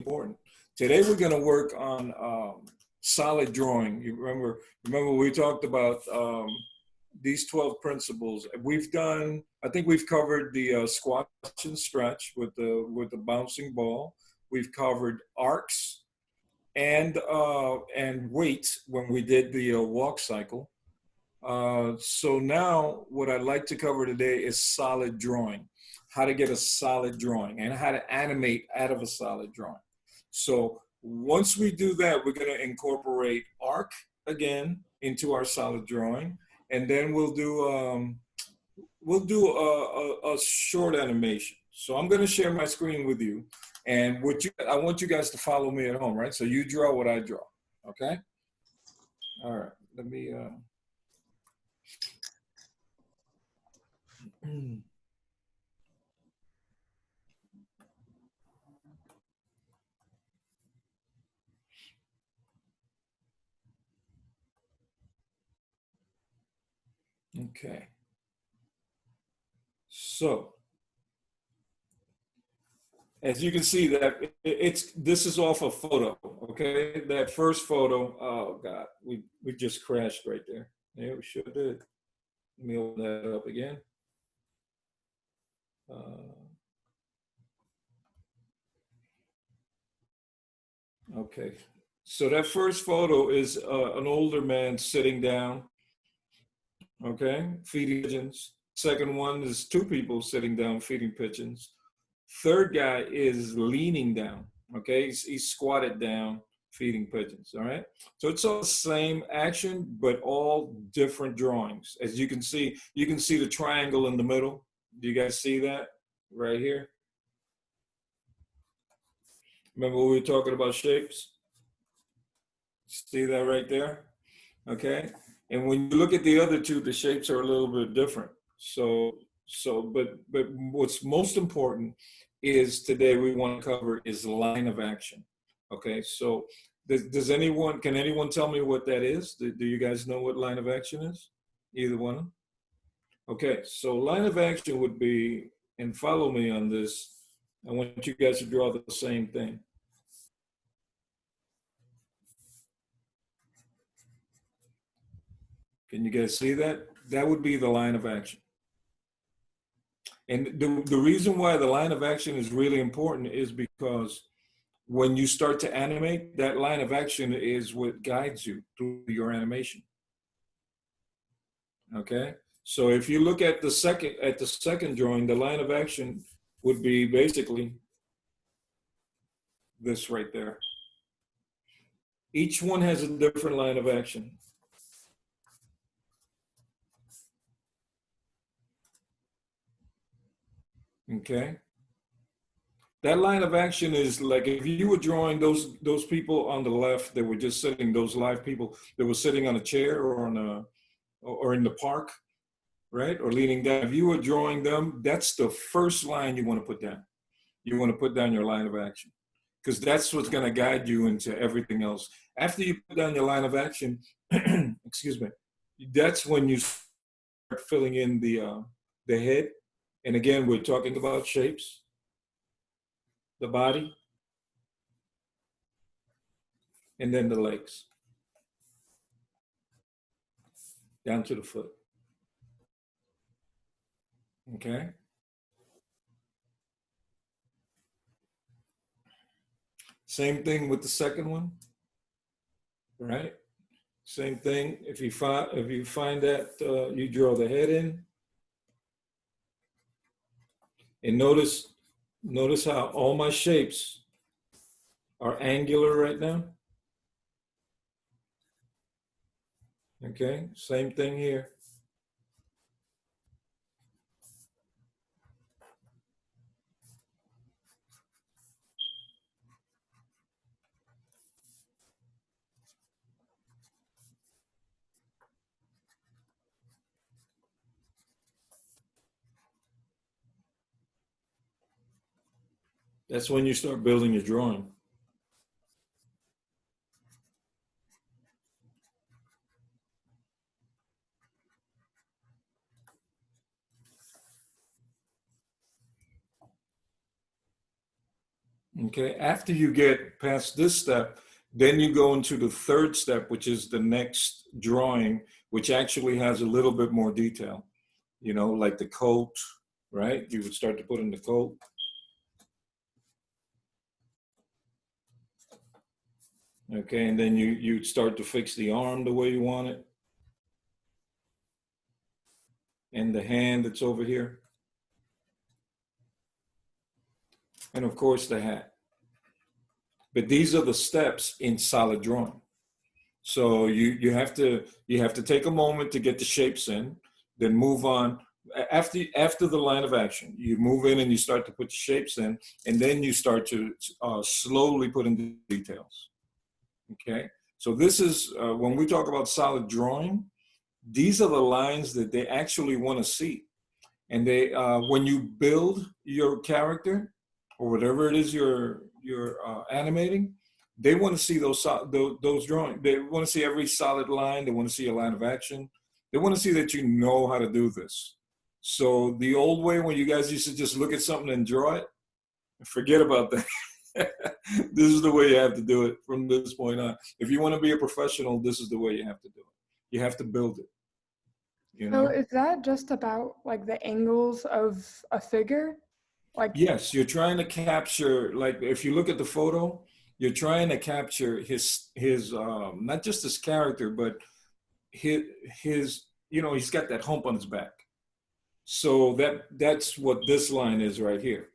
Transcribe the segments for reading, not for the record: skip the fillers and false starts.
important. Today we're going to work on solid drawing. You remember we talked about these 12 principles. We've done, I think we've covered the squash and stretch with the bouncing ball. We've covered arcs and weight when we did the walk cycle. So now what I'd like to cover today is solid drawing, how to get a solid drawing and how to animate out of a solid drawing. So once we do that, we're going to incorporate arc again into our solid drawing, and then we'll do a short animation. So I'm going to share my screen with you, and I want you guys to follow me at home, right? So you draw what I draw, okay? All right, let me. Okay. So, as you can see that this is off a photo, okay? That first photo, oh God, we just crashed right there. Yeah, we sure did. Let me open that up again. Okay, so that first photo is an older man sitting down, okay, feeding pigeons. Second one is two people sitting down feeding pigeons. Third guy is leaning down, okay? He's squatted down feeding pigeons, all right? So it's all the same action, but all different drawings. As you can see the triangle in the middle. Do you guys see that right here? Remember we were talking about shapes? See that right there? Okay. And when you look at the other two, the shapes are a little bit different. But what's most important is today we want to cover is line of action. Okay. So can anyone tell me what that is? Do you guys know what line of action is? Either one? Okay. So line of action would be, and follow me on this. I want you guys to draw the same thing. Can you guys see that? That would be the line of action. And the reason why the line of action is really important is because when you start to animate, that line of action is what guides you through your animation. Okay? So if you look at the second drawing, the line of action would be basically this right there. Each one has a different line of action. Okay? That line of action is like if you were drawing those people on the left that were just sitting, those live people that were sitting on a chair or in the park, right? Or leaning down. If you were drawing them, that's the first line you want to put down. You want to put down your line of action because that's what's going to guide you into everything else. After you put down your line of action, excuse me, that's when you start filling in the head. And again, we're talking about shapes, the body, and then the legs, down to the foot. Okay? Same thing with the second one, right? Same thing. If you find that you draw the head in, and notice how all my shapes are angular right now. Okay, same thing here. That's when you start building your drawing. Okay, after you get past this step, then you go into the third step, which is the next drawing, which actually has a little bit more detail, you know, like the coat, right? You would start to put in the coat. Okay, and then you start to fix the arm the way you want it. And the hand that's over here. And of course the hat. But these are the steps in solid drawing. So you have to take a moment to get the shapes in, then move on. After the line of action, you move in and you start to put the shapes in, and then you start to slowly put in the details. Okay, so this is when we talk about solid drawing, these are the lines that they actually want to see. And they when you build your character or whatever it is you're animating, they want to see those drawings. They want to see every solid line. They want to see a line of action. They want to see that you know how to do this. So the old way, when you guys used to just look at something and draw it, forget about that. This is the way you have to do it from this point on. If you want to be a professional, this is the way you have to do it. You have to build it. You know? So is that just about like the angles of a figure? Like, yes, you're trying to capture, like if you look at the photo, you're trying to capture his not just his character, but his you know, he's got that hump on his back. So that's what this line is right here.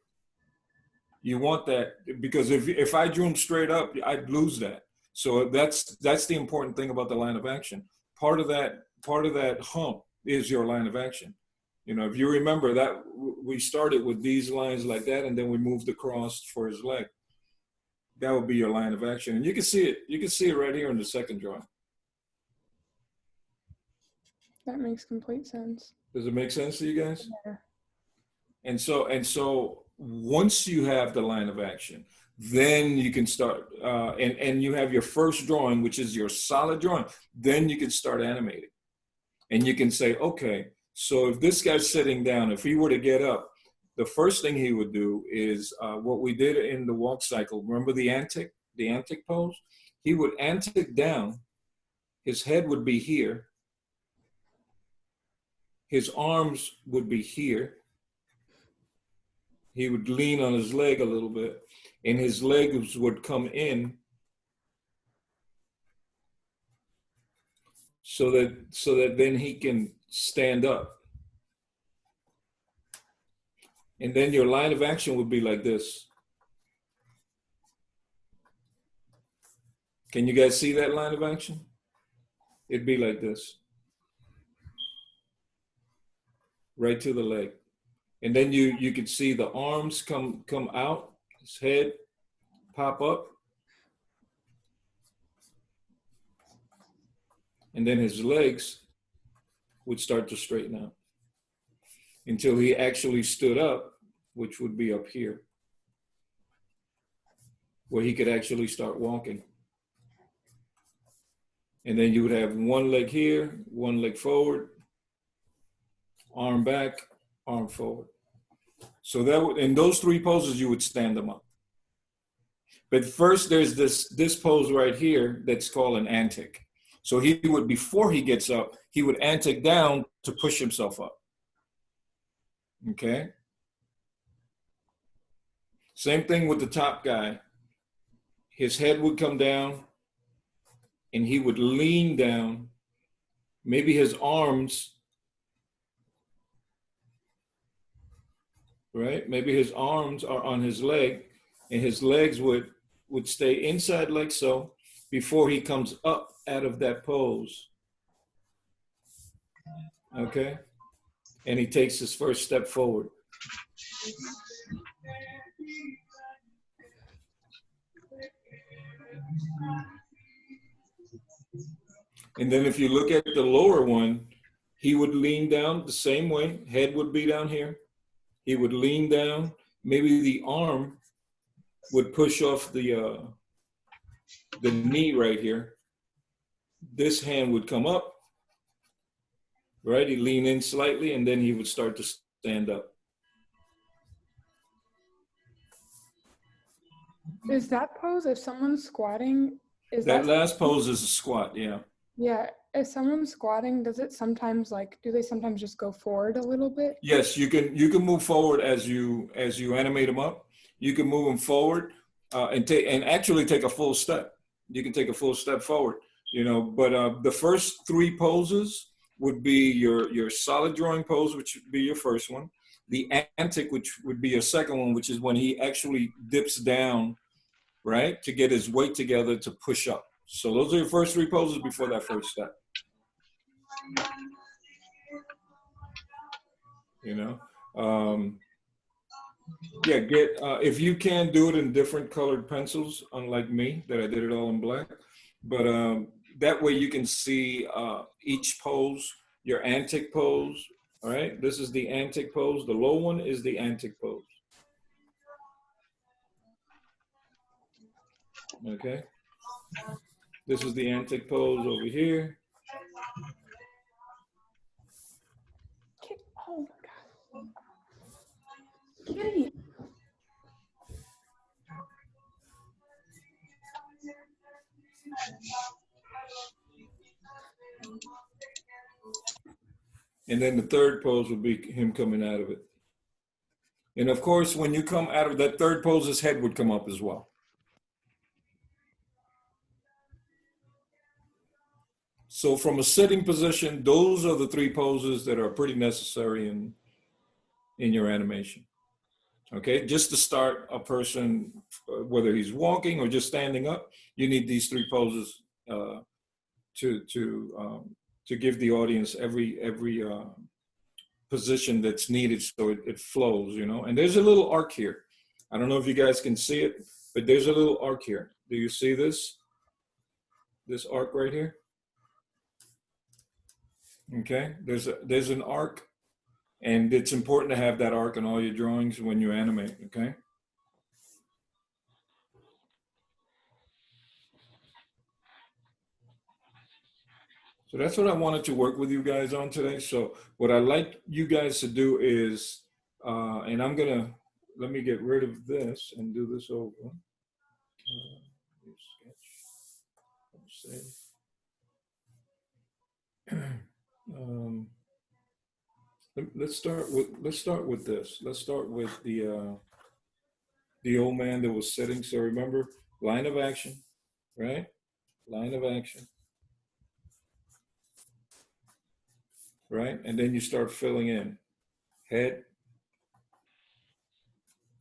You want that, because if I drew him straight up, I'd lose that. So that's the important thing about the line of action. Part of that hump is your line of action. You know, if you remember that we started with these lines like that, and then we moved across for his leg. That would be your line of action, and you can see it. You can see it right here in the second drawing. that makes complete sense. Does it make sense to you guys? Yeah. And so once you have the line of action, then you can start, and you have your first drawing, which is your solid drawing. Then you can start animating, and you can say, okay, so if this guy's sitting down, if he were to get up, the first thing he would do is what we did in the walk cycle. Remember the antic pose? He would antic down. His head would be here. His arms would be here. He would lean on his leg a little bit, and his legs would come in so that then he can stand up. And then your line of action would be like this. Can you guys see that line of action? It'd be like this. Right to the leg. And then you could see the arms come out, his head pop up. And then his legs would start to straighten out until he actually stood up, which would be up here, where he could actually start walking. And then you would have one leg here, one leg forward, arm back, arm forward. So that would, in those three poses, you would stand them up. But first there's this pose right here that's called an antic. So he would, before he gets up, he would antic down to push himself up. Okay? Same thing with the top guy. His head would come down and he would lean down. Maybe his arms, right? Maybe his arms are on his leg, and his legs would stay inside like so before he comes up out of that pose. Okay? And he takes his first step forward. And then if you look at the lower one, he would lean down the same way. Head would be down here. He would lean down. Maybe the arm would push off the knee right here. This hand would come up, right? He'd lean in slightly, and then he would start to stand up. Is that pose, if someone's squatting, is That that, last pose is a squat, yeah. yeah, if someone's squatting, does it sometimes like, do they sometimes just go forward a little bit? Yes, you can move forward as you animate them up. You can move them forward and actually take a full step. You can take a full step forward, But the first three poses would be your solid drawing pose, which would be your first one. The antic, which would be your second one, which is when he actually dips down, right, to get his weight together to push up. So those are your first three poses before that first step. You know. Yeah, if you can do it in different colored pencils, unlike me, that I did it all in black. But that way you can see each pose, your antic pose. All right, this is the antic pose. The low one is the antic pose. Okay, this is the antic pose over here. Oh my God. Kitty. And then the third pose would be him coming out of it. And of course, when you come out of that third pose, his head would come up as well. So from a sitting position, those are the three poses that are pretty necessary in your animation. Okay, just to start a person, whether he's walking or just standing up, you need these three poses to give the audience every position that's needed, so it flows, And there's a little arc here. I don't know if you guys can see it, but there's a little arc here. Do you see this? This arc right here? Okay, there's an arc, and it's important to have that arc in all your drawings when you animate, okay? So that's what I wanted to work with you guys on today. So what I'd like you guys to do is, and let me get rid of this and do this over. Let's start with this. Let's start with the old man that was sitting. So remember, line of action, right? Line of action. Right? And then you start filling in head,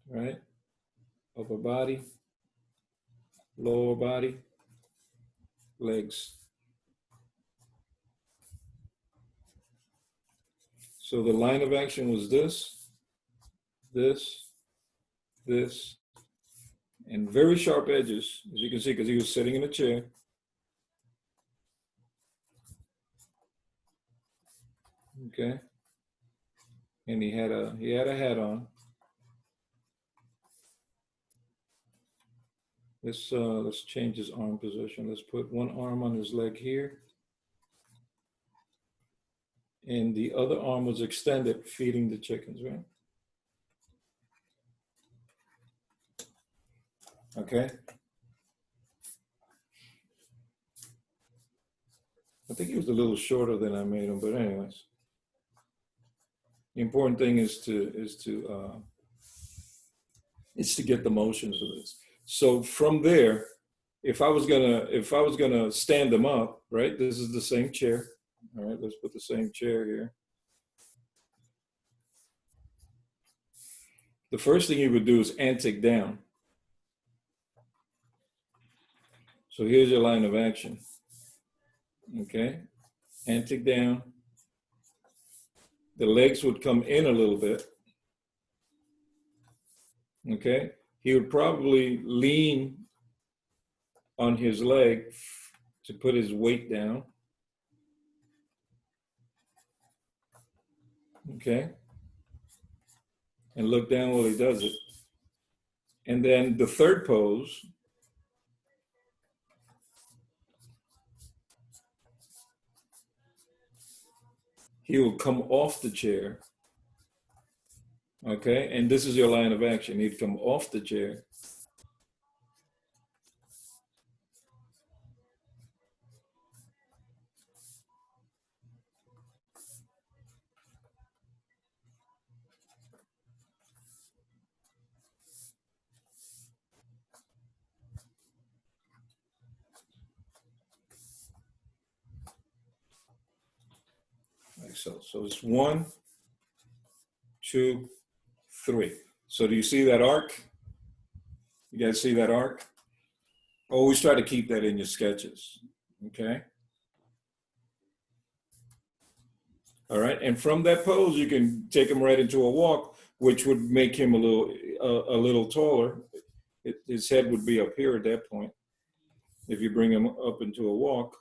right? Upper body, lower body, legs. So the line of action was this, and very sharp edges, as you can see, because he was sitting in a chair. Okay. And he had a hat on. Let's change his arm position. Let's put one arm on his leg here. And the other arm was extended, feeding the chickens, right? Okay. I think he was a little shorter than I made him, but anyways. The important thing is to get the motions of this. So from there, if I was gonna stand them up, right? This is the same chair. All right, let's put the same chair here. The first thing you would do is antic down. So here's your line of action. Okay, antic down. The legs would come in a little bit. Okay, he would probably lean on his leg to put his weight down. Okay, and look down while he does it. And then the third pose, he will come off the chair. Okay, and this is your line of action. He'd come off the chair. like so. So it's 1, 2, 3. So do you see that arc? You guys see that arc? Always try to keep that in your sketches, okay? All right, and from that pose, you can take him right into a walk, which would make him a little taller. His head would be up here at that point if you bring him up into a walk.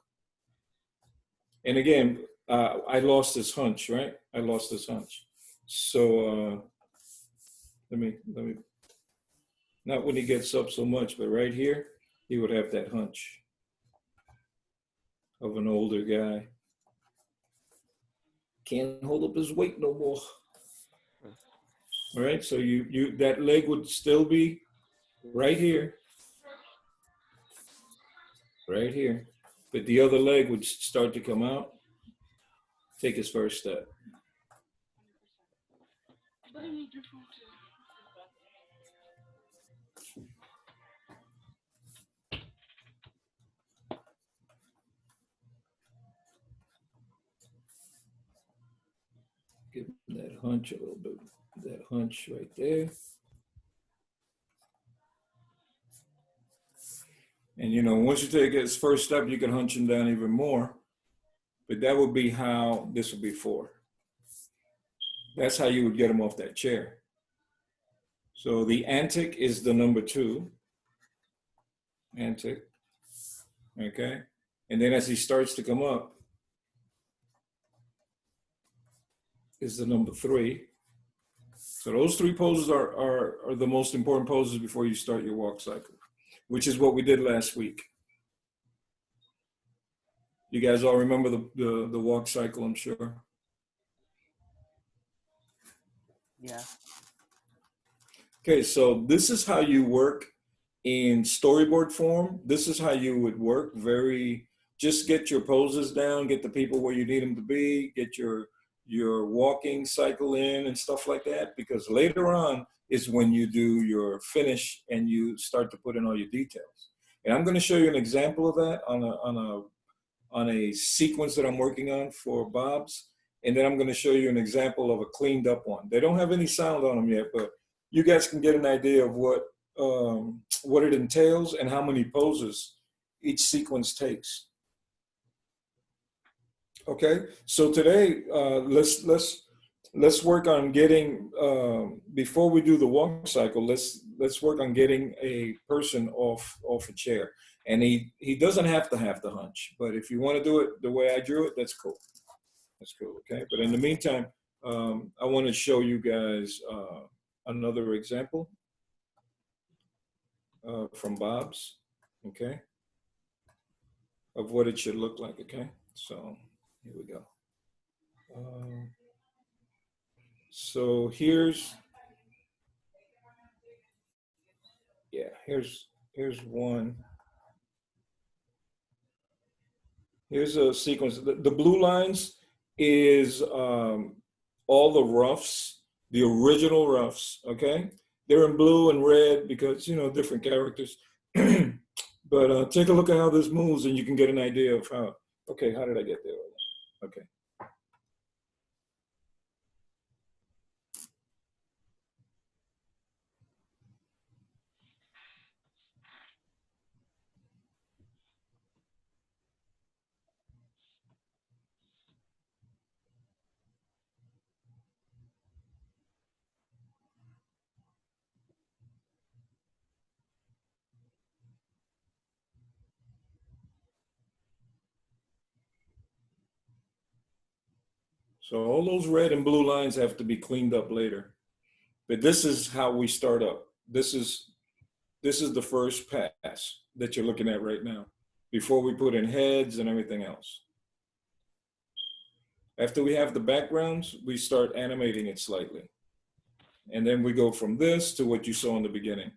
And again, I lost this hunch, right? I lost this hunch. So let me, not when he gets up so much, but right here, he would have that hunch of an older guy. Can't hold up his weight no more. All right, so that leg would still be right here, but the other leg would start to come out, take his first step. Give him that hunch a little bit, that hunch right there. And you know, once you take his first step, you can hunch him down even more. But that would be how this would be for. That's how you would get him off that chair. So the antic is the number 2. Antic. Okay. And then as he starts to come up, is the number 3. So those 3 poses are the most important poses before you start your walk cycle, which is what we did last week. You guys all remember the walk cycle, I'm sure. Yeah. Okay, so this is how you work in storyboard form. This is how you would work. Just get your poses down, get the people where you need them to be, get your walking cycle in and stuff like that, because later on is when you do your finish and you start to put in all your details. And I'm going to show you an example of that on a sequence that I'm working on for Bob's. And then I'm going to show you an example of a cleaned up one. They don't have any sound on them yet, but you guys can get an idea of what it entails and how many poses each sequence takes. Okay, so today let's work on getting before we do the walk cycle. Let's work on getting a person off a chair, and he doesn't have to have the hunch, but if you want to do it the way I drew it, that's cool. That's cool. Okay, but in the meantime, I want to show you guys another example from Bob's. Okay, of what it should look like. Okay, so. Here we go. So here's one. Here's a sequence. The blue lines is all the roughs, the original roughs, okay? They're in blue and red because, you know, different characters. But take a look at how this moves and you can get an idea of how, okay, how did I get there? Okay. So all those red and blue lines have to be cleaned up later. But this is how we start up. This is the first pass that you're looking at right now, before we put in heads and everything else. After we have the backgrounds, we start animating it slightly. And then we go from this to what you saw in the beginning.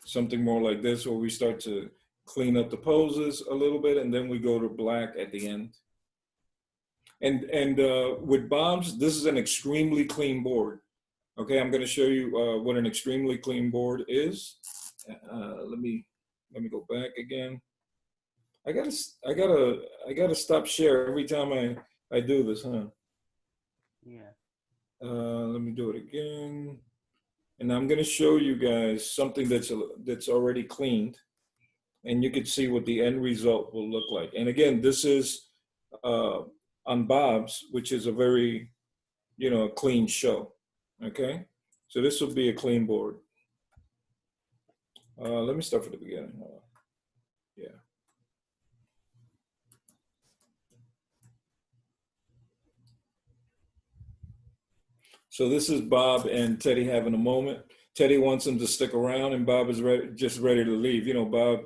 Something more like this, where we start to clean up the poses a little bit, and then we go to black at the end. And with Bob's, this is an extremely clean board. Okay, I'm going to show you what an extremely clean board is. Let me go back again. I gotta stop share every time I do this, huh? Yeah. Let me do it again. And I'm going to show you guys something that's already cleaned, and you can see what the end result will look like. And again, this is uh, on Bob's, which is a very, clean show. Okay, so this will be a clean board. Let me start from the beginning. Yeah. So this is Bob and Teddy having a moment. Teddy wants him to stick around, and Bob is just ready to leave. Bob,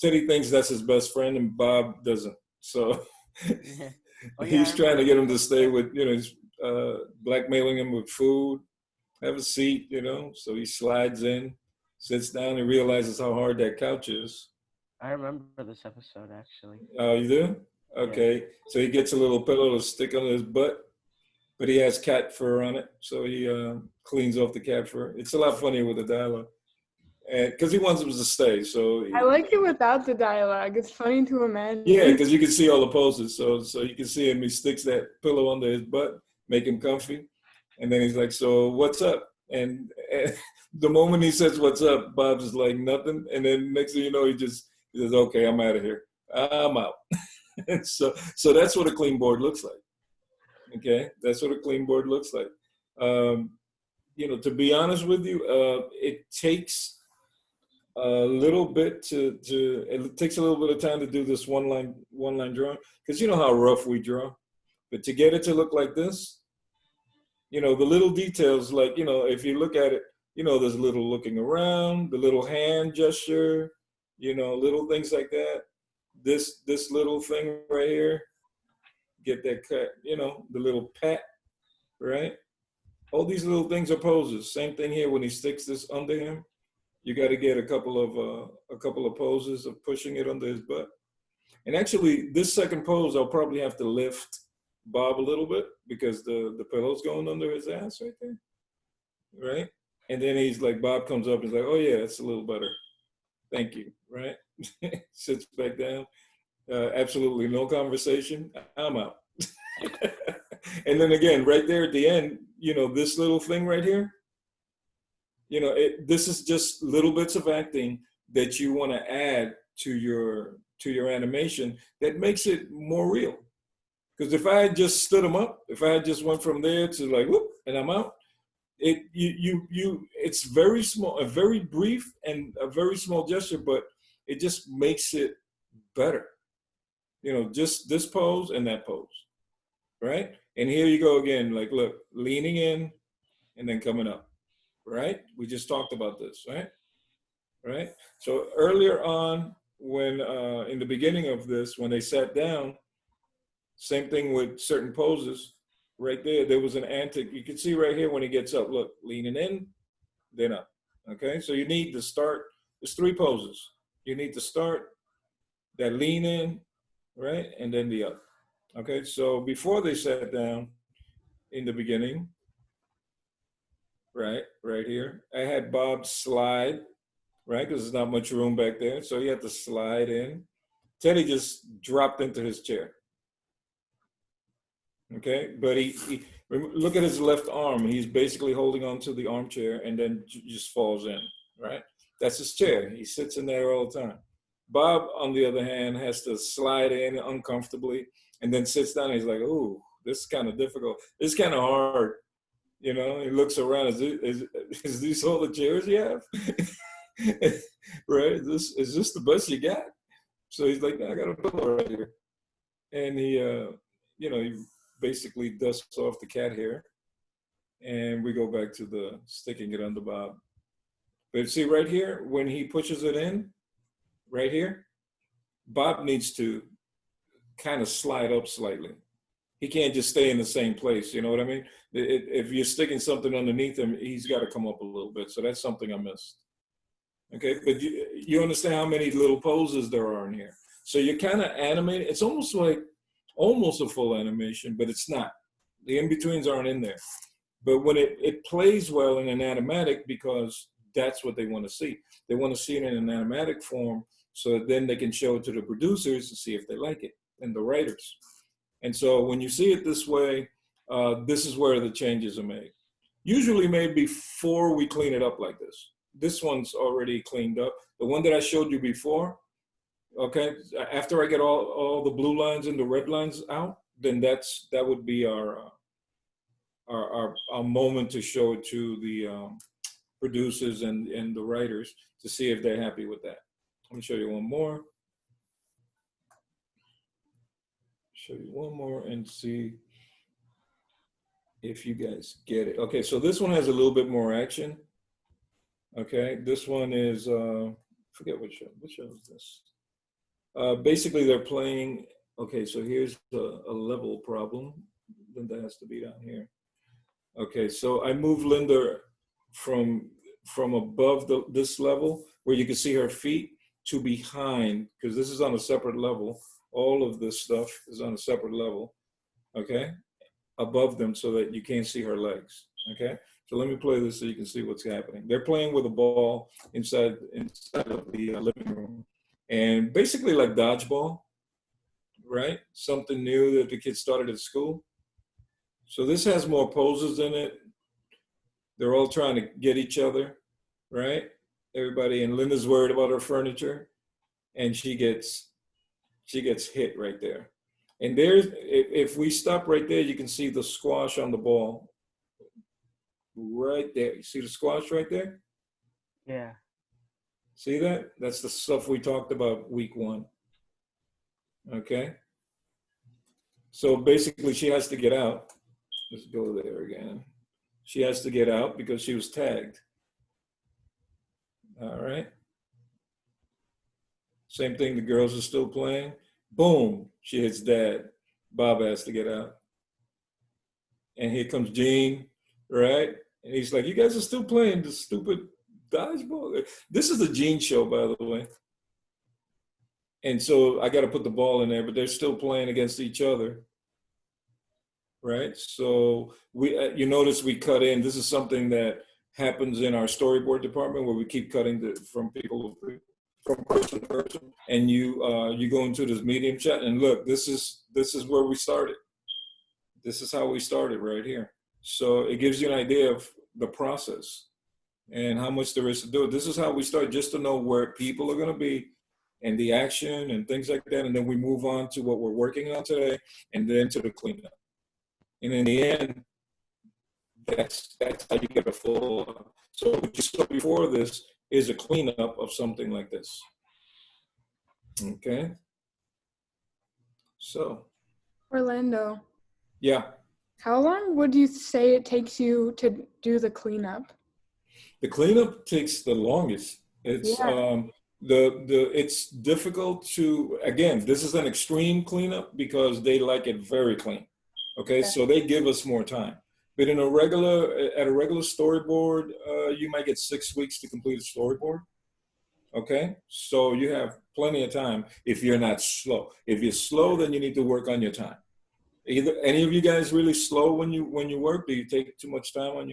Teddy thinks that's his best friend, and Bob doesn't. So Yeah. Oh, yeah, he's I trying to remember get him to that. stay with, he's blackmailing him with food, have a seat, So he slides in, sits down, and realizes how hard that couch is. I remember this episode, actually. Oh, you do? Yeah. Okay. So he gets a little pillow to stick on his butt, but he has cat fur on it, so he cleans off the cat fur. It's a lot funnier with the dialogue, and because he wants him to stay. So I like it without the dialogue. It's funny to imagine. yeah, because you can see all the poses. So you can see him. He sticks that pillow under his butt, make him comfy, and then he's like, "So what's up?" And the moment he says "What's up," Bob's is like nothing, and then next thing you know, he says, "Okay, I'm out of here. I'm out." And so that's what a clean board looks like. Okay, that's what a clean board looks like. To be honest with you, it takes a little bit it takes a little bit of time to do this one line drawing, because you know how rough we draw, but to get it to look like this, the little details, like, if you look at it, there's a little looking around, the little hand gesture, little things like that. This little thing right here, get that cut, the little pat, right? All these little things are poses. Same thing here when he sticks this under him. You got to get a couple of poses of pushing it under his butt. And actually, this second pose, I'll probably have to lift Bob a little bit because the pillow's going under his ass right there, right? And then he's like, Bob comes up and he's like, "Oh yeah, it's a little better. Thank you," right? Sits back down. Absolutely no conversation. I'm out. And then again, right there at the end, this little thing right here, this is just little bits of acting that you want to add to your animation that makes it more real. Because if I had just stood them up, if I had just went from there to like whoop and I'm out, it's very small, a very brief and a very small gesture, but it just makes it better. Just this pose and that pose, right? And here you go again, like look, leaning in and then coming up. Right? We just talked about this, right? Right? So earlier on, when in the beginning of this, when they sat down, same thing with certain poses, right there was an antic. You can see right here when he gets up, look, leaning in, then up. Okay, so you need to start, there's three poses. You need to start that lean in, right? And then the up. Okay, so before they sat down in the beginning, right here, I had Bob slide, right? Because there's not much room back there. So he had to slide in. Teddy just dropped into his chair. Okay, but he look at his left arm. He's basically holding on to the armchair and then just falls in, right? That's his chair. He sits in there all the time. Bob, on the other hand, has to slide in uncomfortably and then sits down. And he's like, "Ooh, this is kind of difficult. This is kind of hard." He looks around. Is these all the chairs you have? Right? Is this the best you got? So he's like, "I got a pillow right here," and he basically dusts off the cat hair, and we go back to the sticking it under Bob. But see right here, when he pushes it in, right here, Bob needs to kind of slide up slightly. He can't just stay in the same place. You know what I mean? If you're sticking something underneath him, he's got to come up a little bit. So that's something I missed. Okay, but you understand how many little poses there are in here. So you're kind of animating. It's almost like a full animation, but it's not. The in-betweens aren't in there. But when it plays well in an animatic, because that's what they want to see. They want to see it in an animatic form so that then they can show it to the producers to see if they like it and the writers. And so when you see it this way, this is where the changes are made. Usually made before we clean it up like this. This one's already cleaned up. The one that I showed you before, okay, after I get all the blue lines and the red lines out, then that would be our moment to show it to the producers and the writers to see if they're happy with that. Let me show you one more. Show you one more and see if you guys get it. Okay, so this one has a little bit more action. Okay, this one is, forget what show is this? Basically they're playing, okay, so here's a level problem. Linda has to be down here. Okay, so I moved Linda from above this level where you can see her feet to behind, because this is on a separate level. All of this stuff is on a separate level, okay? Above them so that you can't see her legs, okay? So let me play this so you can see what's happening. They're playing with a ball inside of the living room. And basically like dodgeball, right? Something new that the kids started at school. So this has more poses in it. They're all trying to get each other, right? Everybody, and Linda's worried about her furniture, and she gets hit right there. And there's, if we stop right there, you can see the squash on the ball right there. You see the squash right there? Yeah. See that? That's the stuff we talked about week 1. Okay. So basically she has to get out. Let's go there again. She has to get out because she was tagged. All right. Same thing, the girls are still playing. Boom, she hits dad. Bob has to get out. And here comes Gene, right? And he's like, you guys are still playing this stupid dodgeball. This is the Gene show, by the way. And so I got to put the ball in there, but they're still playing against each other, right? So you notice we cut in. This is something that happens in our storyboard department where we keep cutting from people, from person to person, and you go into this medium chat and look, this is where we started. This is how we started right here. So it gives you an idea of the process and how much there is to do. This is how we start, just to know where people are going to be and the action and things like that. And then we move on to what we're working on today, and then to the cleanup. And in the end, that's how you get a full. So what you saw before this is a cleanup of something like this. Okay. So. Orlando, Yeah. how long would you say it takes you to do the cleanup? The cleanup takes the longest. It's it's difficult to, again, this is an extreme cleanup because they like it very clean. Okay, so they give us more time. But at a regular storyboard, you might get 6 weeks to complete a storyboard. Okay, so you have plenty of time if you're not slow. If you're slow, then you need to work on your time. Either any of you guys really slow when you work? Do you take too much time on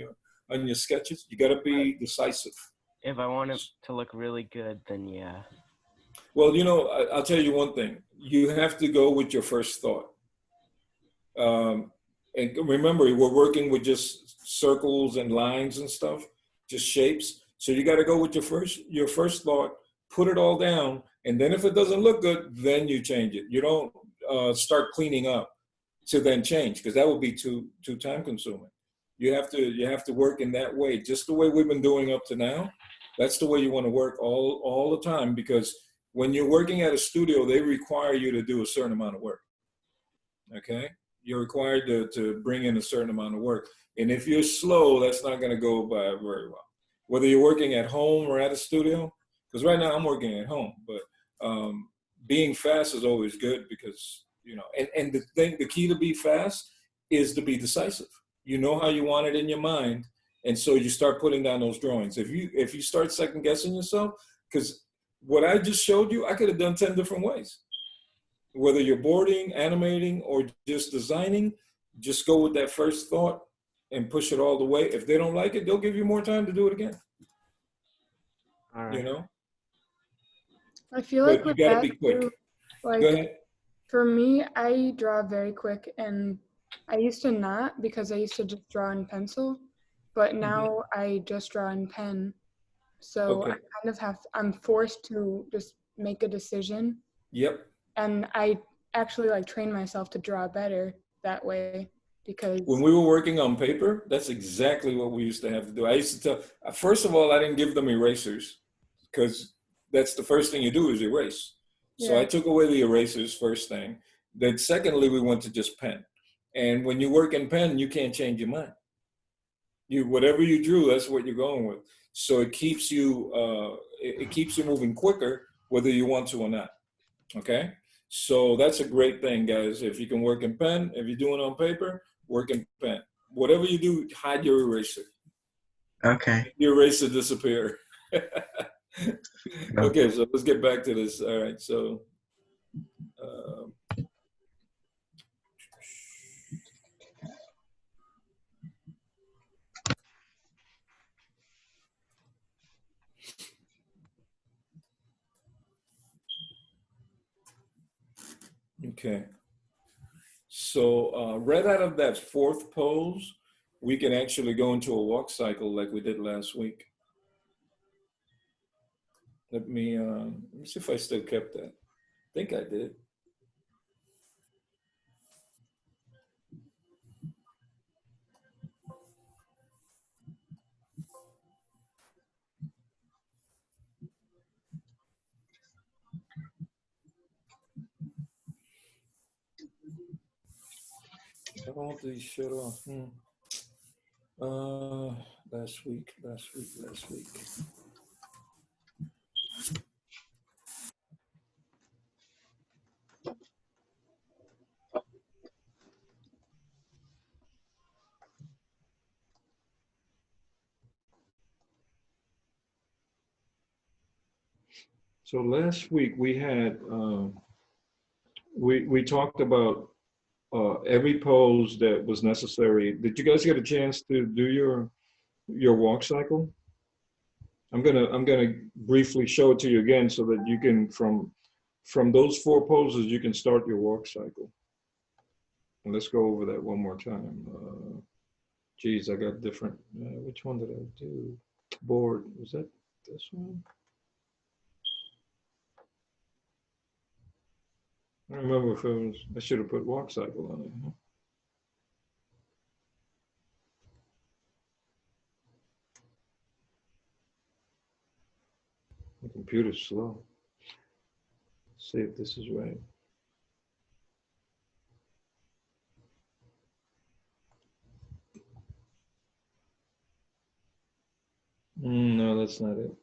your sketches? You got to be decisive. If I want it to look really good, then yeah. Well, I'll tell you one thing. You have to go with your first thought. And remember, we're working with just circles and lines and stuff, just shapes. So you got to go with your first thought, put it all down, and then if it doesn't look good, then you change it. You don't start cleaning up to then change, because that would be too time consuming. You have to work in that way, just the way we've been doing up to now. That's the way you want to work all the time, because when you're working at a studio, they require you to do a certain amount of work. Okay, you're required to bring in a certain amount of work, and if you're slow, that's not going to go by very well. Whether you're working at home or at a studio, because right now I'm working at home, but being fast is always good, because and the key to be fast is to be decisive. You know how you want it in your mind, and so you start putting down those drawings. If you start second guessing yourself, because what I just showed you, I could have done 10 different ways. Whether you're boarding, animating, or just designing, just go with that first thought and push it all the way. If they don't like it, they'll give you more time to do it again. All right. I feel like But with you gotta that, be quick. too, like, Go ahead. For me, I draw very quick, and I used to not because I used to just draw in pencil, but now I just draw in pen. So I Okay. kind of I'm forced to just make a decision, Yep. and I actually like train myself to draw better that way When because we were working on paper, that's exactly what we used to have to do. I used to tell, first of all, I didn't give them erasers because that's the first thing you do is erase. So I yeah, took away the erasers first thing. Then secondly, we went to just pen. And when you work in pen, you can't change your mind. You whatever you drew, that's what you're going with. So it keeps you moving quicker, whether you want to or not. Okay, so that's a great thing, guys. If you can work in pen, if you're doing it on paper, work in pen. Whatever you do, hide your eraser. Okay. Make the eraser disappear. No. Okay, so let's get back to this. All right, so um, okay, so right out of that fourth pose, we can actually go into a walk cycle like we did last week. Let me see if I still kept that. I think I did. I want to shut off. Uh, last week. So last week we had we talked about every pose that was necessary. Did you guys get a chance to do your walk cycle? I'm gonna briefly show it to you again so that you can from those four poses you can start your walk cycle. And let's go over that one more time. Geez, I got different. Which one did I do? Board, was that this one? I don't remember if it was, I should have put walk cycle on it. Huh? The computer's slow. See if this is right. No, that's not it.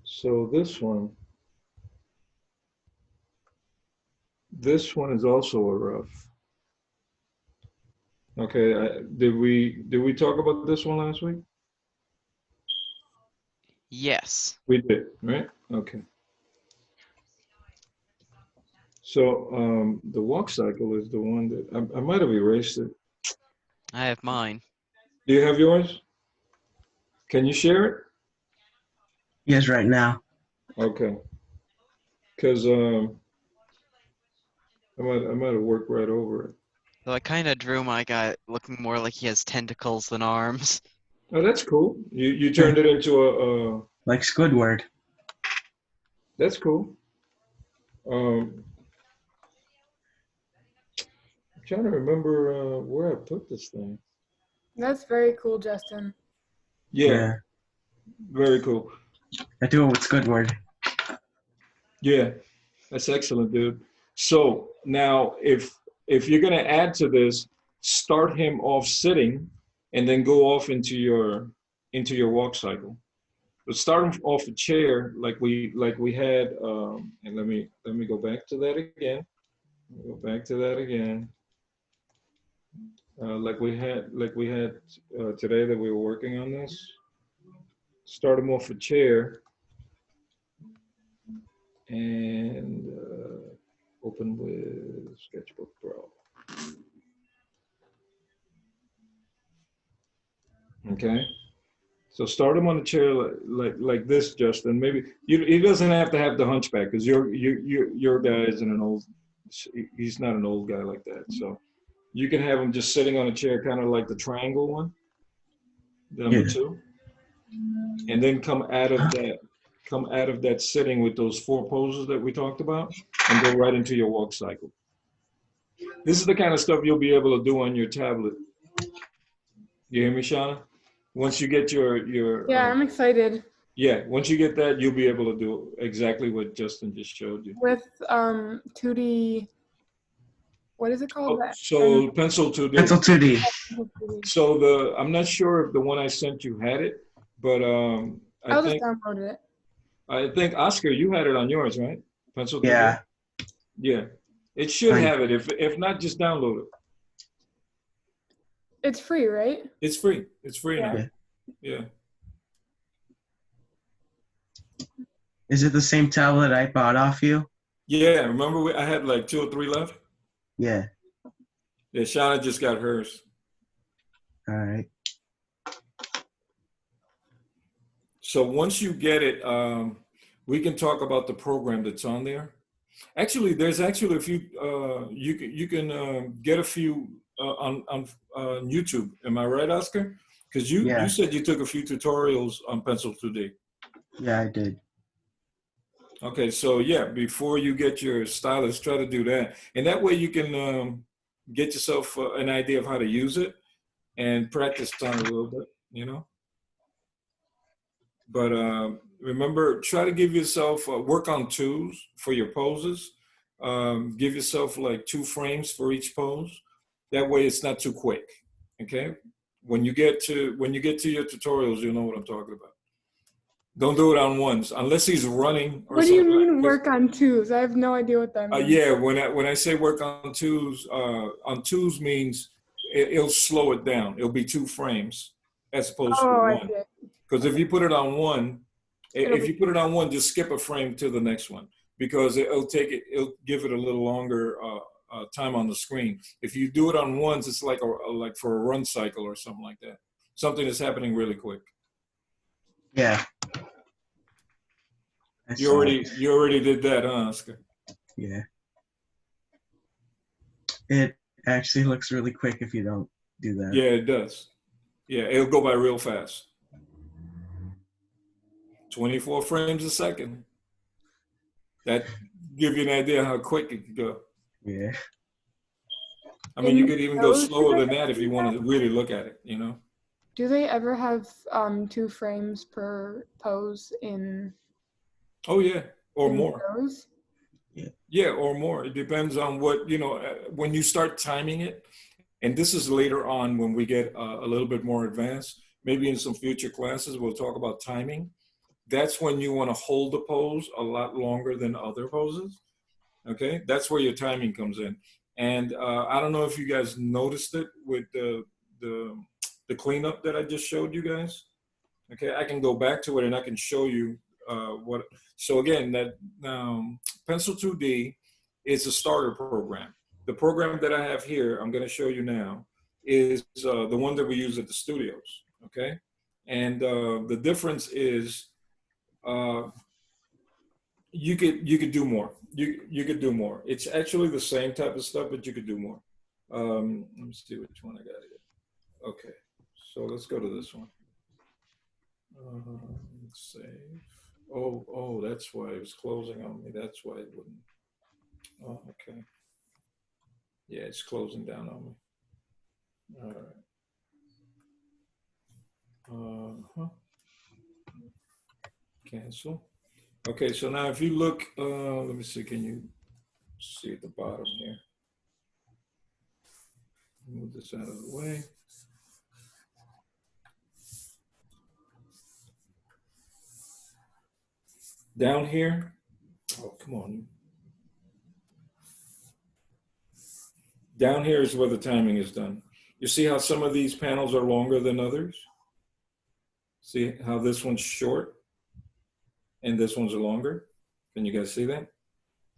So this one is also a rough. Okay, did we talk about this one last week? Yes. We did, right? Okay. So the walk cycle is the one that I might have erased it. I have mine. Do you have yours? Can you share it? Yes, right now. Okay. Because I might have worked right over it. Though I kind of drew my guy looking more like he has tentacles than arms. Oh, that's cool. You turned it into a Like Squidward. that's cool. I'm trying to remember where I put this thing. that's very cool, Justin. Yeah, very cool. I do it with Squidward. Yeah, that's excellent, dude. So now, if you're gonna add to this, start him off sitting, and then go off into your walk cycle. But start him off a chair like we had. And let me go back to that again. Go back to that again. Like we had today that we were working on this. Start him off a chair and open with Sketchbook Pro. Okay, So start him on a chair like this, Justin. Maybe he doesn't have to have the hunchback because your guy isn't an old. He's not an old guy like that. So you can have him just sitting on a chair, kind of like the triangle one, the number Yeah. 2, and then come out of that sitting with those 4 poses that we talked about, and go right into your walk cycle. This is the kind of stuff you'll be able to do on your tablet. You hear me, Shauna? Once you get your Yeah, I'm excited. yeah, once you get that, you'll be able to do exactly what Justin just showed you. With 2D, what is it called? Oh, so pencil 2D. Pencil 2D. So I'm not sure if the one I sent you had it, but I'll just download it. I think Oscar, you had it on yours, right? Pencil 2D. Yeah. Yeah, it should Fine. have it. If not, just download it. It's free, right? It's free. It's free Yeah. now. Yeah. Is it the same tablet I bought off you? Yeah. Remember, I had like 2 or 3 left. Yeah. Yeah, Shauna just got hers. All right. So once you get it, we can talk about the program that's on there. Actually, there's actually a few. You can get a few on YouTube. Am I right, Oscar? Because you said you took a few tutorials on Pencil 2D. Yeah, I did. Okay, so yeah, before you get your stylus, try to do that, and that way you can get yourself an idea of how to use it and practice on it a little bit, you know. But remember, try to give yourself work on 2s for your poses. Give yourself like 2 frames for each pose. That way, it's not too quick. Okay. When you get to your tutorials, you'll know what I'm talking about. Don't do it on 1s unless he's running. Or What do you something mean work on 2s? I have no idea what that means. Yeah, when I say work on 2s means it'll slow it down. It'll be 2 frames as opposed to 1. I get. Because if you put it on 1, It'll you put it on 1, just skip a frame to the next one because it'll give it a little longer time on the screen. If you do it on 1s, it's like for a run cycle or something like that. Something that's happening really quick. Yeah. You already did that, huh, Oscar? Yeah. It actually looks really quick if you don't do that. Yeah, it does. Yeah, it'll go by real fast. 24 frames a second. That give you an idea how quick it could go. Yeah. I mean, you could even go slower than that if you want to really look at it, you know? Do they ever have 2 frames per pose in? Oh, yeah, or in more. Those? Yeah, or more. It depends on what, when you start timing it, and this is later on when we get a little bit more advanced, maybe in some future classes, we'll talk about timing. That's when you want to hold the pose a lot longer than other poses. Okay, that's where your timing comes in. And I don't know if you guys noticed it with the cleanup that I just showed you guys. Okay, I can go back to it and I can show you what. So again, that Pencil 2D is a starter program. The program that I have here, I'm going to show you now, is the one that we use at the studios. Okay, and the difference is you could do more. You could do more. It's actually the same type of stuff, but you could do more. Let me see which one I got here. Okay, so let's go to this one. Let's save. Oh, that's why it was closing on me. That's why it wouldn't. Oh, okay. Yeah, it's closing down on me. All right. Cancel. Okay, so now if you look, let me see, can you see at the bottom here? Move this out of the way. Down here, oh, come on. Down here is where the timing is done. You see how some of these panels are longer than others? See how this one's short and this one's longer? Can you guys see that?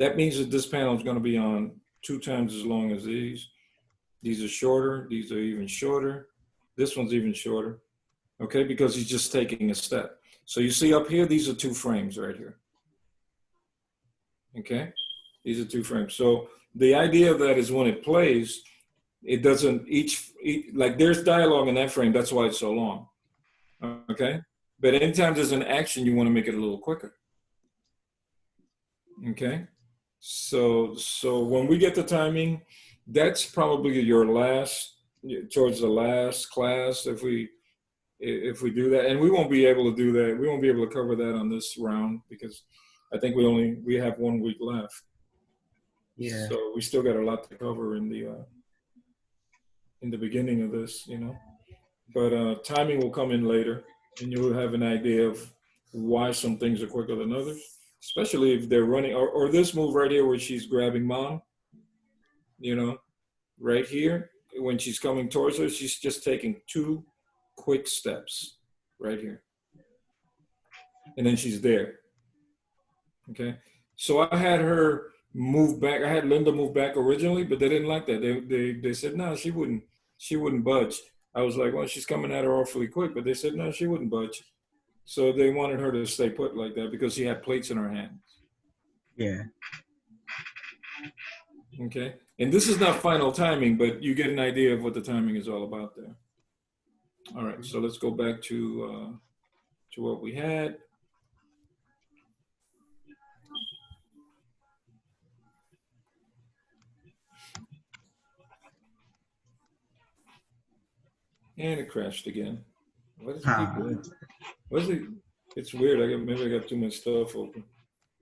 That means that this panel is going to be on 2 times as long as these. These are shorter. These are even shorter. This one's even shorter. okay, because he's just taking a step. So you see up here, these are 2 frames right here. Okay, these are 2 frames. So the idea of that is when it plays, it doesn't like there's dialogue in that frame. That's why it's so long. Okay, but anytime there's an action, you want to make it a little quicker. Okay, so when we get the timing, that's probably your last, towards the last class if we do that, and we won't be able to do that. We won't be able to cover that on this round because I think we have 1 week left. Yeah. So we still got a lot to cover in the beginning of this, you know. But timing will come in later, and you'll have an idea of why some things are quicker than others, especially if they're running, or this move right here where she's grabbing mom, you know, right here, when she's coming towards her, she's just taking 2 quick steps right here. And then she's there. Okay. So I had her move back. I had Linda move back originally, but they didn't like that. They said, no, she wouldn't budge. I was like, well, she's coming at her awfully quick, but they said, no, she wouldn't budge. So they wanted her to stay put like that because she had plates in her hands. Yeah. Okay. And this is not final timing, but you get an idea of what the timing is all about there. All right. So let's go back to what we had. And it crashed again. What does it keep doing? What is it? It's weird. Maybe I got too much stuff open.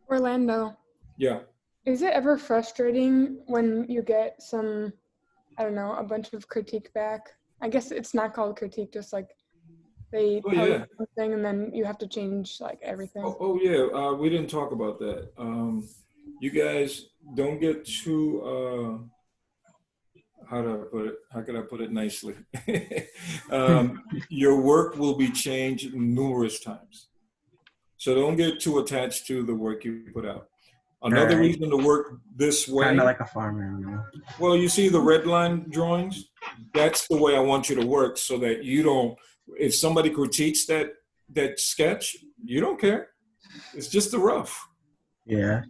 Orlando, Yeah. is it ever frustrating when you get some, I don't know, a bunch of critique back? I guess it's not called critique, just like they tell you something and then you have to change like everything. Yeah. We didn't talk about that. You guys don't get too. How could I put it nicely? Your work will be changed numerous times. So don't get too attached to the work you put out. Another reason to work this way. Kind of like a farmer, you know? Well, you see the red line drawings? That's the way I want you to work so that you don't, if somebody critiques that sketch, you don't care. It's just the rough. Yeah.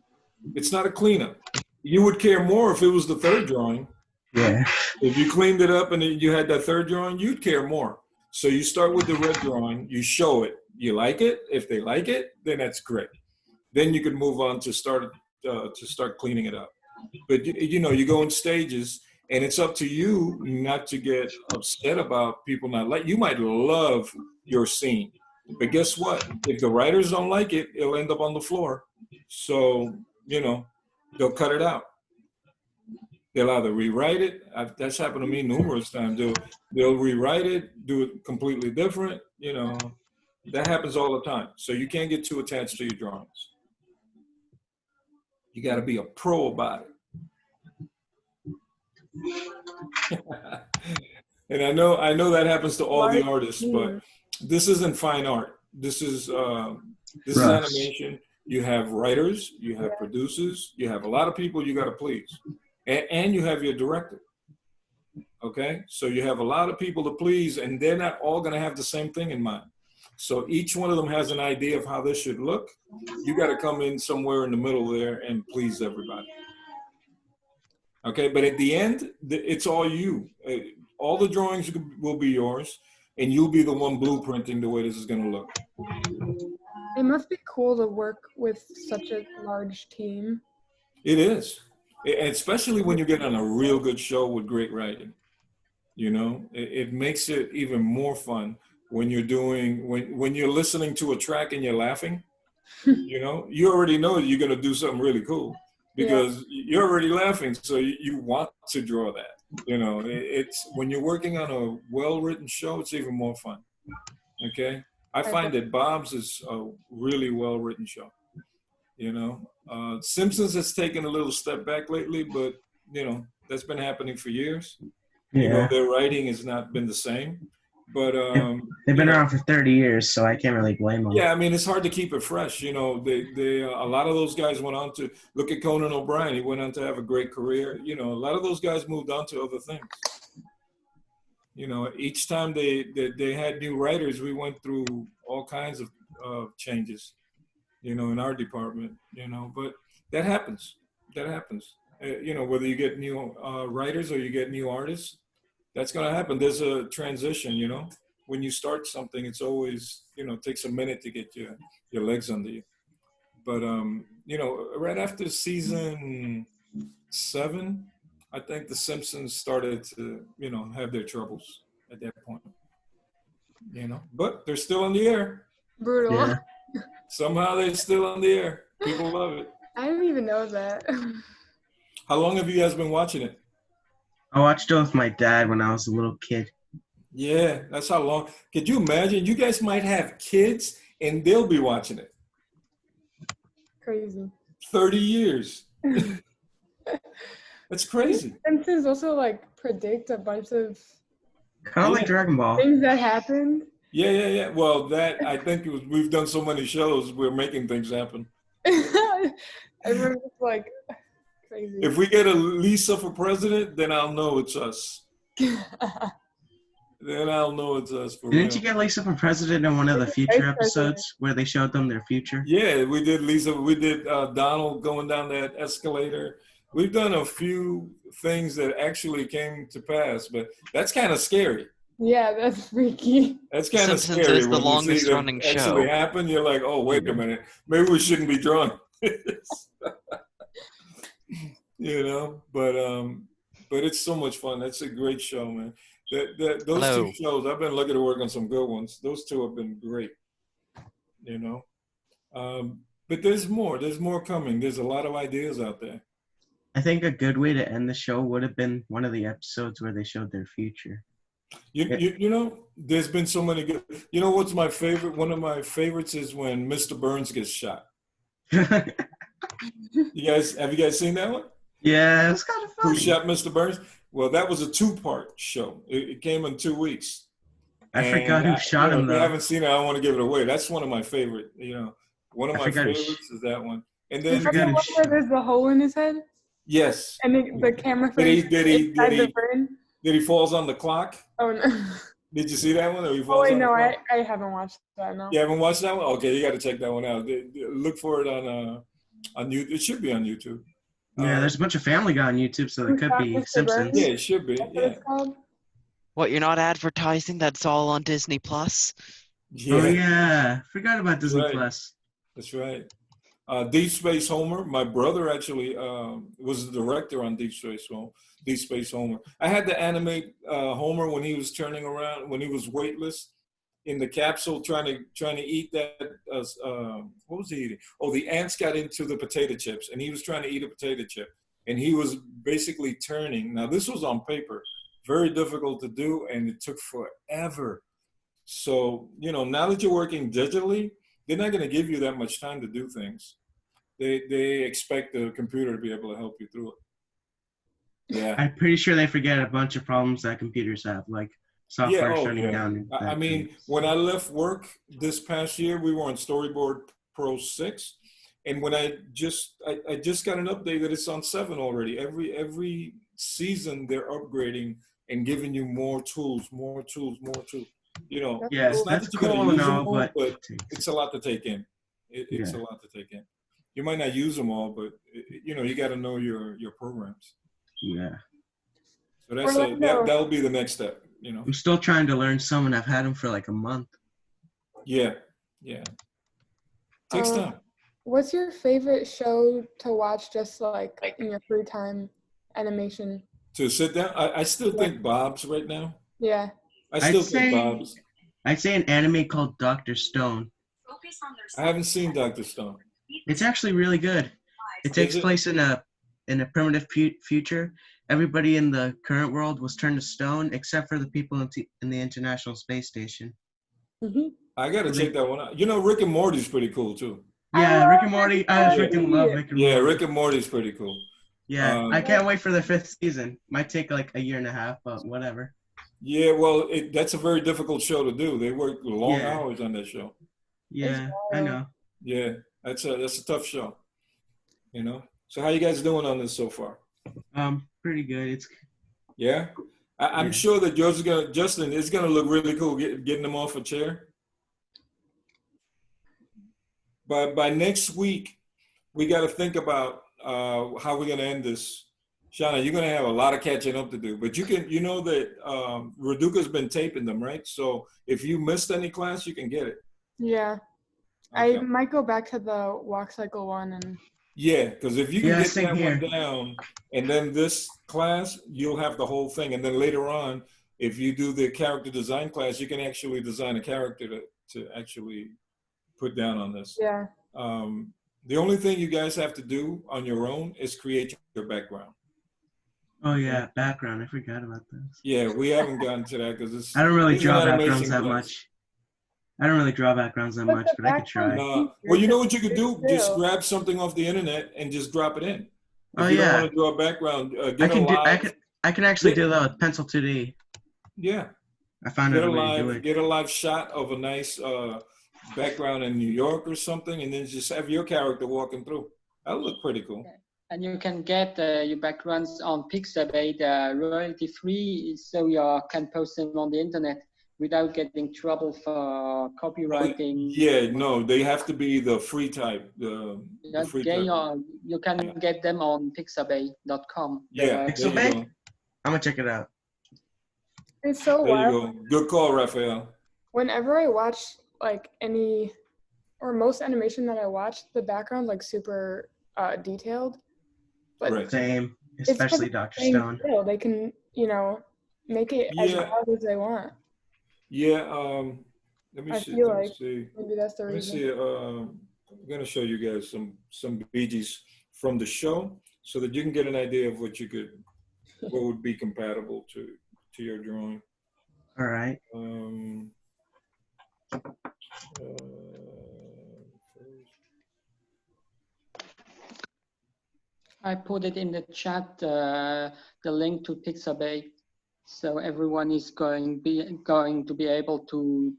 It's not a cleanup. You would care more if it was the 3rd drawing. Yeah. If you cleaned it up and then you had that 3rd drawing, you'd care more. So you start with the red drawing, you show it. You like it? If they like it, then that's great. Then you can move on to start cleaning it up. But you know, you go in stages, and it's up to you not to get upset about people not like. You might love your scene, but guess what? If the writers don't like it, it'll end up on the floor. So you know, they'll cut it out. They'll either rewrite it. That's happened to me numerous times. They'll rewrite it, do it completely different. You know, that happens all the time. So you can't get too attached to your drawings. You got to be a pro about it. And I know that happens to all the artists, but this isn't fine art. This is animation. You have writers, you have producers, you have a lot of people you got to please. And you have your director, okay? So you have a lot of people to please, and they're not all gonna have the same thing in mind. So each one of them has an idea of how this should look. You gotta come in somewhere in the middle there and please everybody. Okay, but at the end, it's all you. All the drawings will be yours, and you'll be the one blueprinting the way this is gonna look. It must be cool to work with such a large team. It is. Especially when you get on a real good show with great writing, you know, it makes it even more fun when you're doing, when you're listening to a track and you're laughing, you know, you already know you're going to do something really cool because you're already laughing. So you want to draw that, you know, it's when you're working on a well-written show, it's even more fun. Okay. I find that Bob's is a really well-written show. You know, Simpsons has taken a little step back lately, but you know that's been happening for years. Yeah. You know, their writing has not been the same, but they've been around for 30 years, so I can't really blame them. Yeah, I mean it's hard to keep it fresh. You know, they a lot of those guys went on to look at Conan O'Brien. He went on to have a great career. You know, a lot of those guys moved on to other things. You know, each time they had new writers, we went through all kinds of changes, you know, in our department, you know, but that happens. That happens. You know, whether you get new writers or you get new artists, that's going to happen. There's a transition, you know. When you start something, it's always, you know, it takes a minute to get your legs under you. But, you know, right after season 7, I think The Simpsons started to, you know, have their troubles at that point, you know. But they're still on the air. Brutal. Yeah. Somehow they're still on the air. People love it. I didn't even know that. How long have you guys been watching it? I watched it with my dad when I was a little kid. Yeah, that's how long. Could you imagine? You guys might have kids and they'll be watching it. Crazy. 30 years. That's crazy. Simpsons also like predict a bunch of Kind of like Dragon Ball. things that happened. Yeah. Well, that I think it was, we've done so many shows, we're making things happen. Everyone's just like crazy. If we get a Lisa for president, then I'll know it's us. Then I'll know it's us for Didn't real. you get Lisa for president in one of the future Vice president. episodes where they showed them their future? Yeah, we did Lisa. We did Donald going down that escalator. We've done a few things that actually came to pass, but that's kind of scary. Yeah, that's freaky. That's kind of Simpsons scary. is the when you see longest that running actually show. happen. You're like, oh, wait a minute. Maybe we shouldn't be drawing this. You know, but it's so much fun. That's a great show, man. Those Hello. two shows, I've been lucky to work on some good ones. Those two have been great. You know, but there's more. There's more coming. There's a lot of ideas out there. I think a good way to end the show would have been one of the episodes where they showed their future. You know, there's been so many good. You know what's my favorite? One of my favorites is when Mr. Burns gets shot. Yeah, Have you guys seen that one? it's kind of Who funny. shot Mr. Burns? Well, that was a 2-part show. It came in 2 weeks. I And forgot who shot him, If you though. haven't seen it, I don't want to give it away. That's one of my favorite. You know, one of I my forgot who favorites is that one. And Is then that the forgot one who where shot- there's the hole in his head yes, and the camera Did frames he inside the brain? that he falls on the clock? Oh no! Did you see that one? Or he Oh falls wait, on the no, clock? I haven't watched that. No. You haven't watched that one? Okay, you got to check that one out. Look for it on YouTube. It should be on YouTube. Yeah, there's a bunch of Family Guy on YouTube, so it Who could shot be Mr. Simpsons. Burns? Yeah, it should be. That's what Yeah, it's called. What, you're not advertising? That's all on Disney Plus? Oh yeah, forgot about Disney Right. Plus. That's right. Deep Space Homer. My brother actually was the director on Deep Space Homer. I had to animate Homer when he was turning around, when he was weightless in the capsule, trying to eat that. What was he eating? Oh, the ants got into the potato chips, and he was trying to eat a potato chip, and he was basically turning. Now this was on paper, very difficult to do, and it took forever. So you know, now that you're working digitally, they're not going to give you that much time to do things. They expect the computer to be able to help you through it. Yeah. I'm pretty sure they forget a bunch of problems that computers have, like software shutting down. I mean, when I left work this past year, we were on Storyboard Pro 6. And when I just got an update that it's on 7 already. Every season they're upgrading and giving you more tools. You know, That's Yeah, cool. it's not that's that you're cool gonna and use them all, all, but but it's a lot to take in. It's Yeah. a lot to take in. You might not use them all, but you know, you got to know your programs. yeah, So that's Orlando. that'll be the next step. You know. I'm still trying to learn some, and I've had them for like a month. Yeah. Takes Um, time. What's your favorite show to watch just like in your free time? Animation. To sit down, I still think Bob's right now. Yeah. I still I'd think say- Bob's. I'd say an anime called Dr. Stone. I haven't seen Dr. Stone. It's actually really good. It takes it? place in a primitive future. Everybody in the current world was turned to stone except for the people in the International Space Station. Mm-hmm. I got to check that one out. You know, Rick and Morty's pretty cool too. Yeah, love Rick and Morty. I Rick and freaking Morty. love Rick and Morty. Yeah, Rick and Morty's pretty cool. Yeah, I can't wait for the 5th season. Might take like a year and a half, but whatever. Yeah, well, that's a very difficult show to do. They work long Yeah. hours on that show. Yeah, I know. Yeah, that's a tough show. You know. So how you guys doing on this so far? Pretty good. It's Yeah. I'm Yeah. sure that Justin is gonna look really cool getting them off a chair. But by next week, we got to think about how we're gonna end this. Shauna, you're gonna have a lot of catching up to do, but you know that Raduca's been taping them, right? So if you missed any class, you can get it. Yeah. Okay. I might go back to the walk cycle one and Yeah, because if you can Yeah, get same that here. one down, and then this class, you'll have the whole thing. And then later on, if you do the character design class, you can actually design a character to actually put down on this. yeah. The only thing you guys have to do on your own is create your background. Oh yeah, background. I forgot about this. Yeah, we haven't gotten to that because I don't really it's draw an backgrounds animation that class. much. I don't really draw backgrounds that But much, the but I could background try. easier Well, you know to what you could do? do. Just grab something off the internet and just drop it in. If Oh you don't yeah, want to do a background, I get a can do. live. I can actually get- do that with Pencil 2D. Yeah, I found out a way to do it. get a live shot of a nice background in New York or something, and then just have your character walking through. That'll look pretty cool. And you can get your backgrounds on Pixabay, royalty free, so you can post them on the internet without getting trouble for copywriting. Yeah, no, they have to be the free type. The free Okay, type. you can get them on pixabay.com. Yeah, there you Pixabay? go. I'm gonna check it out. It's so There you wild. go. Good call, Raphael. Whenever I watch like any or most animation that I watch, the background's like super detailed. But Right. Same, it's 'cause especially it's Dr. playing Stone. still. They can, make it as Yeah. wild as they want. Yeah, let me I see. feel Let me like see. maybe that's the Let me reason. see. I'm gonna show you guys some Bee Gees from the show so that you can get an idea of what would be compatible to your drawing. All right. I put it in the chat, the link to Pixabay, so everyone is going to be able to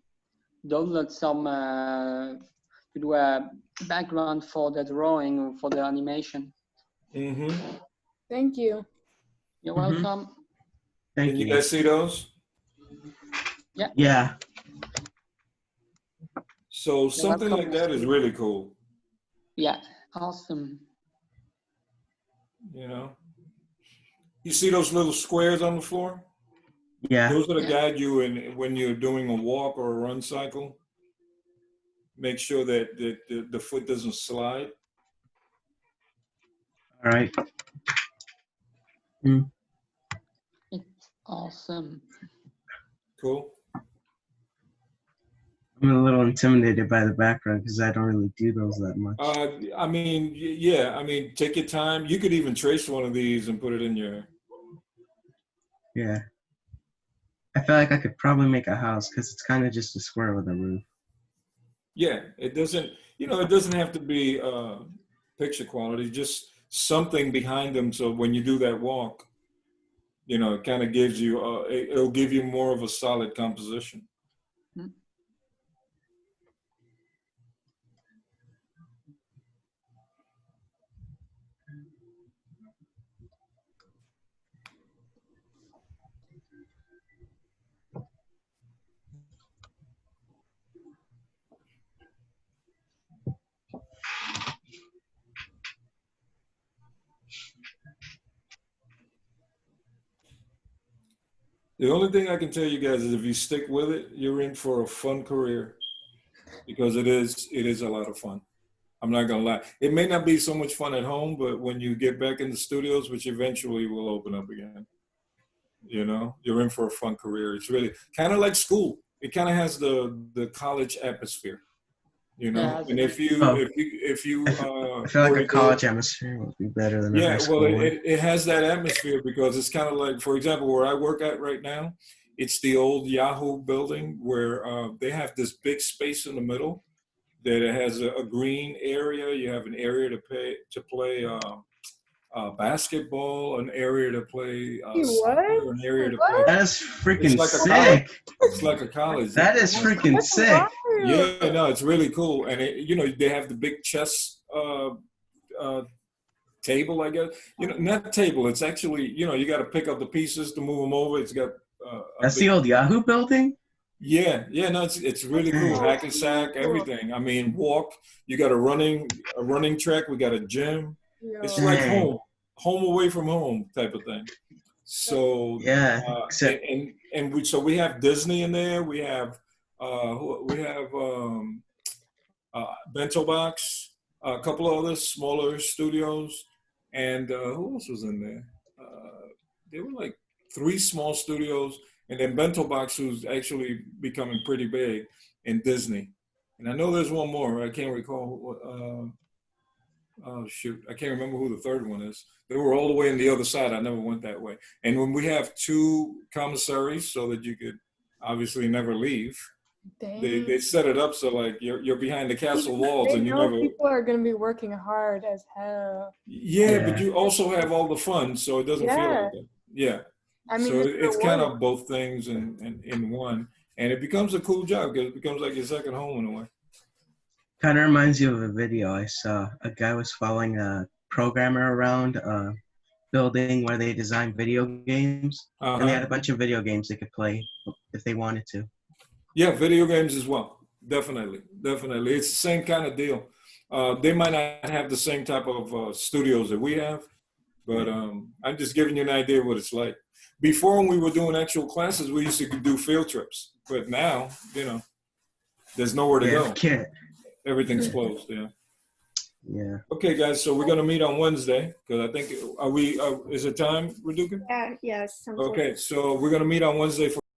download some to do a background for the drawing or for the animation. Mm-hmm. Thank you. You're Mhm. welcome. Thank Can you you. guys see those? Yeah. So something like that is really cool. Yeah, awesome. You know, you see those little squares on the floor? Yeah. Those are to Yeah. guide you when you're doing a walk or a run cycle. Make sure that the foot doesn't slide. All right. It's awesome. Cool. I'm a little intimidated by the background because I don't really do those that much. I mean, yeah. I mean, take your time. You could even trace one of these and put it in your. Yeah. I feel like I could probably make a house because it's kind of just a square with a roof. Yeah, it doesn't. It doesn't have to be picture quality. Just something behind them, so when you do that walk, it kind of gives you. It'll give you more of a solid composition. The only thing I can tell you guys is if you stick with it, you're in for a fun career because it is a lot of fun. I'm not gonna lie. It may not be so much fun at home, but when you get back in the studios, which eventually will open up again, you're in for a fun career. It's really kind of like school. It kind of has the college atmosphere, Yeah, And if you Oh. if you I feel like were a to college go, atmosphere would be better than a yeah, high school well, one. it has that atmosphere because it's kind of like, for example, where I work at right now, it's the old Yahoo building where they have this big space in the middle that it has a green area. You have an area to play basketball, an area to play soccer, an area to play. That is freaking It's like a sick. It's like a college. That is freaking That's sick. wild. Yeah, no, it's really cool, and they have the big chess table, I guess. You know, not table. It's actually, you know, you got to pick up the pieces to move them over. It's got. That's the old Yahoo building. Yeah, yeah, no, it's really cool. Oh, Hack and sack, cool. everything. I mean, walk. You got a running track. We got a gym. It's Yo. like Dang. home away from home type of thing. So Yeah, except we have Disney in there. We have Bento Box, a couple of other smaller studios, and who else was in there? There were like 3 small studios, and then Bento Box, who's actually becoming pretty big in Disney. And I know there's one more. I can't recall. Oh shoot, I can't remember who the third one is. They were all the way on the other side. I never went that way. And when we have 2 commissaries, so that you could obviously never leave, Dang. they set it up so like you're behind the castle walls They and you know never. people are gonna be working hard as hell. Yeah, but Yeah. you also have all the fun, so it doesn't feel Yeah. like that. Yeah. I mean, So it's it's kind rewarding. of both things in one, and it becomes a cool job because it becomes like your second home in a way. kind of reminds you of a video I saw. A guy was following a programmer around a building where they designed video games, and they had a bunch of video games they could play if they wanted to. Yeah, video games as well. Definitely. It's the same kind of deal. They might not have the same type of studios that we have, but I'm just giving you an idea of what it's like. Before, when we were doing actual classes, we used to do field trips, but now, you know, there's nowhere to go. Can't. Everything's closed. Yeah. Yeah. Okay, guys. So we're gonna meet on Wednesday because I think is it time, Raduca? Yeah, yes. Okay, so we're gonna meet on Wednesday for